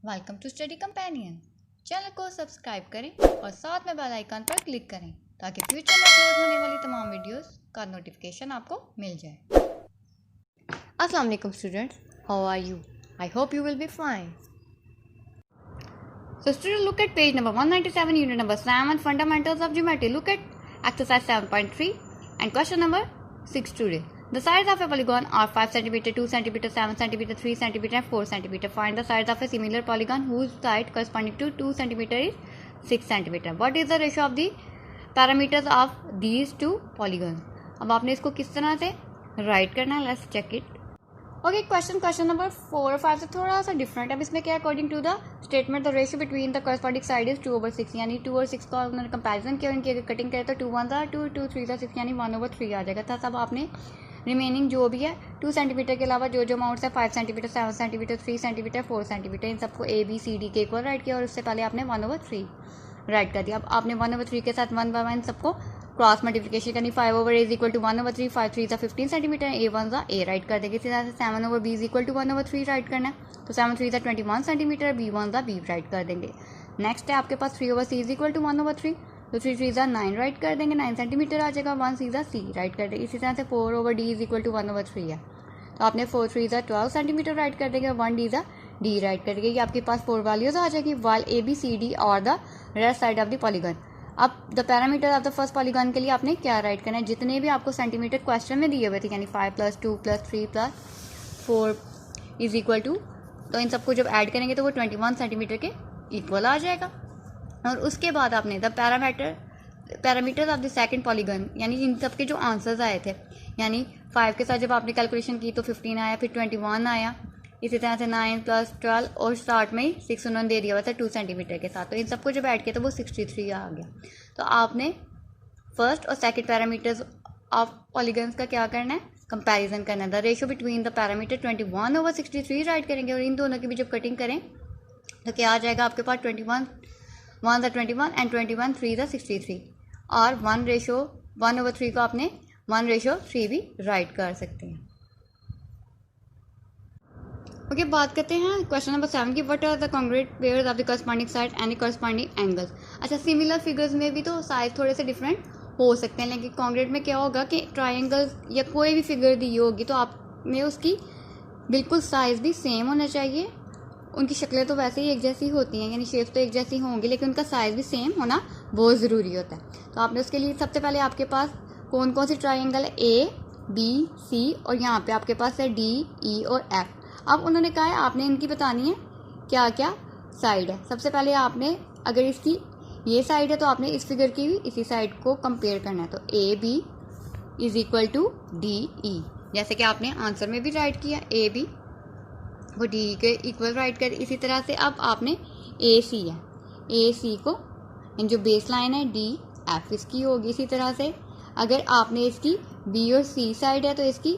Welcome to Study Companion. Channel को subscribe करें और साथ में बेल आइकन पर क्लिक करें ताकि फ्यूचर में अपलोड होने वाली तमाम वीडियोस का नोटिफिकेशन आपको मिल जाए। अस्सलाम वालेकुम students, how are you? I hope you will be fine. So students, look at page number 197, unit number 7, fundamentals of geometry. Look at exercise 7.3 and question number 6 today. The sides of a polygon are 5 cm, 2 cm, 7 cm, 3 cm and 4 cm. Find the sides of a similar polygon whose side corresponding to 2 cm is 6 cm. What is the ratio of the parameters of these two polygons? अब आपने इसको किस तरह से write करना है, let's check it. Okay, question number 4 और 5 से थोड़ा सा डिफरेंट है। अब इसमें क्या, according to the statement the ratio between the corresponding side is 2/6, यानी 2 और 6 का उन्होंने कंपैरिजन किया। इनकी अगर कटिंग करें तो 2 1 2 2 3 6 यानी 1/3 आ जाएगा था। तब आपने रिमेनिंग जो भी है 2 सेंटीमीटर के अलावा जो अमाउंट्स है 5 सेंटीमीटर, 7 सेंटीमीटर, 3 सेंटीमीटर, 4 सेंटीमीटर, इन सबको ABCD के इक्वल राइट किया और उससे पहले आपने 1/3 राइट कर दिया। अब आपने 1/3 के साथ 1 बाय 1 सबको क्रॉस मल्टीप्लिकेशन करनी। 5/a is equal to 1/3, 5 3 15 centimetre, A1 A write कर देंगे। इसी तरह से 7/b is equal to 1/3 right करना है, तो 7 3 21 सेंटीमीटर, B1 B राइट कर देंगे। नेक्स्ट है आपके पास 3/c इज इक्वल टू 1/3, तो 3 3 9 राइट कर देंगे, 9 सेंटीमीटर आ जाएगा, 1 C राइट कर देंगे। इसी तरह से 4/d इज इक्वल टू 1/3 है, तो आपने 4 3 12 सेंटीमीटर राइट कर देंगे, 1 D राइट कर देंगे। ये आपके पास 4 वैल्यूज आ जाएगी, वाइल ABCD और the rest side of the polygon. अब the parameter of the first polygon के लिए आपने क्या राइट करना है, जितने भी आपको सेंटीमीटर क्वेश्चन में दिए हुए थे, यानी 5 + 2 + 3 + 4 इज इक्वल टू, तो इन सबको जब ऐड करेंगे तो वो 21 सेंटीमीटर के इक्वल आ जाएगा। और उसके बाद आपने the parameter of the second polygon, यानी इन सब के जो आंसर्स आए थे, यानी 5 के साथ जब आपने कैलकुलेशन की तो 15 आया, फिर 21 आया, इसी तरह से 9 + 12 और स्टार्ट में ही 6 उन्होंने दे दिया हुआ था 2 सेंटीमीटर के साथ, तो इन सबको जब ऐड किया तो वो 63 आ गया। तो आपने फर्स्ट और सेकंड पैरामीटर्स ऑफ पॉलीगन्स का क्या करना है, कंपैरिजन करना है। The ratio between the parameter 21/63 right करेंगे और इन दोनों की भी जब कटिंग करें तो क्या आ जाएगा आपके पास 21 1 21 एंड 21 3 63, और 1/3 को आपने 1/3 भी राइट कर सकते हैं। ओके, बात करते हैं क्वेश्चन नंबर 7 की, what are the congruent pairs of the corresponding side and corresponding angles. अच्छा, सिमिलर फिगर्स में भी तो साइज थोड़े से डिफरेंट हो सकते हैं, लेकिन कॉन्ग्रुएंट में क्या होगा कि ट्राइंगल्स या कोई भी फिगर दी होगी तो आपने उसकी बिल्कुल साइज भी सेम होना चाहिए। उनकी शक्लें तो वैसे ही एक जैसी होती हैं, यानी शेप्स तो एक जैसी होंगी, लेकिन उनका साइज भी सेम होना बहुत ज़रूरी होता है। तो आपने उसके लिए सबसे पहले आपके पास कौन कौन सी ट्राइंगल है, ABC, और यहाँ पे आपके पास है DE और F। अब उन्होंने कहा है आपने इनकी बतानी है क्या क्या साइड है। सबसे पहले आपने, अगर इसकी ये साइड है तो आपने इस फिगर की भी इसी साइड को कंपेयर करना है, तो AB is equal to DE, जैसे कि आपने आंसर में भी राइट किया, AB वो DE के इक्वल राइट कर। इसी तरह से अब आपने AC है, AC को जो बेस लाइन है DF इसकी होगी। इसी तरह से अगर आपने इसकी B और C साइड है तो इसकी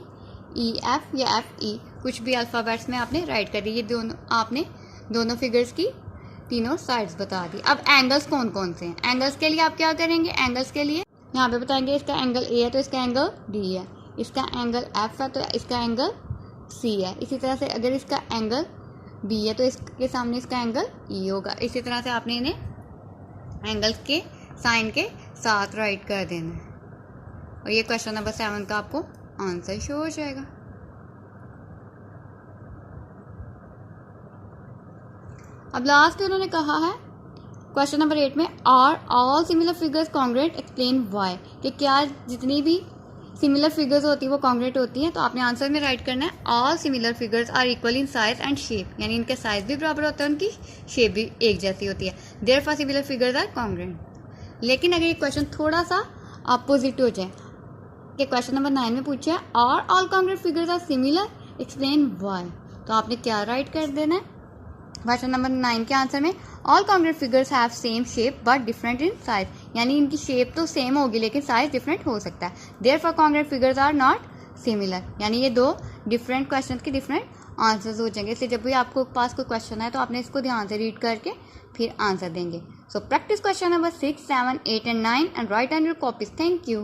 EF या FE, कुछ भी अल्फ़ाबेट्स में आपने राइट कर दी। ये दोनों आपने दोनों फिगर्स की तीनों साइड्स बता दी। अब एंगल्स कौन कौन से हैं, एंगल्स के लिए आप क्या करेंगे, एंगल्स के लिए यहाँ पे बताएंगे इसका एंगल A है तो इसका एंगल D है, इसका एंगल F है तो इसका एंगल C है। इसी तरह से अगर इसका एंगल B है तो इसके सामने इसका एंगल E होगा। इसी तरह से आपने इन्हें एंगल्स के साइन के साथ राइट कर देना है, और ये क्वेश्चन नंबर 7 का आपको आंसर शो हो जाएगा। अब लास्ट उन्होंने कहा है क्वेश्चन नंबर 8 में, are all similar figures congruent, explain why, कि क्या जितनी भी सिमिलर फिगर्स होती है वो कॉन्ग्रुएंट होती हैं। तो आपने आंसर में राइट करना है all similar figures are equal in size and shape, यानी इनके साइज भी बराबर होता है, उनकी शेप भी एक जैसी होती है, therefore similar figures are congruent. लेकिन अगर ये क्वेश्चन थोड़ा सा अपोजिट हो जाए कि क्वेश्चन नंबर 9 में पूछा है are all congruent figures are similar, explain why, तो आपने क्या राइट कर देना है क्वेश्चन नंबर 9 के आंसर में, all congruent figures have same shape but different in size, यानी इनकी शेप तो सेम होगी लेकिन साइज डिफरेंट हो सकता है। Therefore congruent figures are not similar, यानी ये दो डिफरेंट क्वेश्चन के डिफरेंट आंसर्स हो जाएंगे। इसलिए जब भी आपको पास कोई क्वेश्चन है तो आपने इसको ध्यान से रीड करके फिर आंसर देंगे। So practice question number 6, 7, 8 and 9 and write on your copies. Thank you.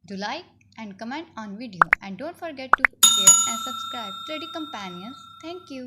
Do like and comment on video and don't forget to share and subscribe Study Companions. Thank you.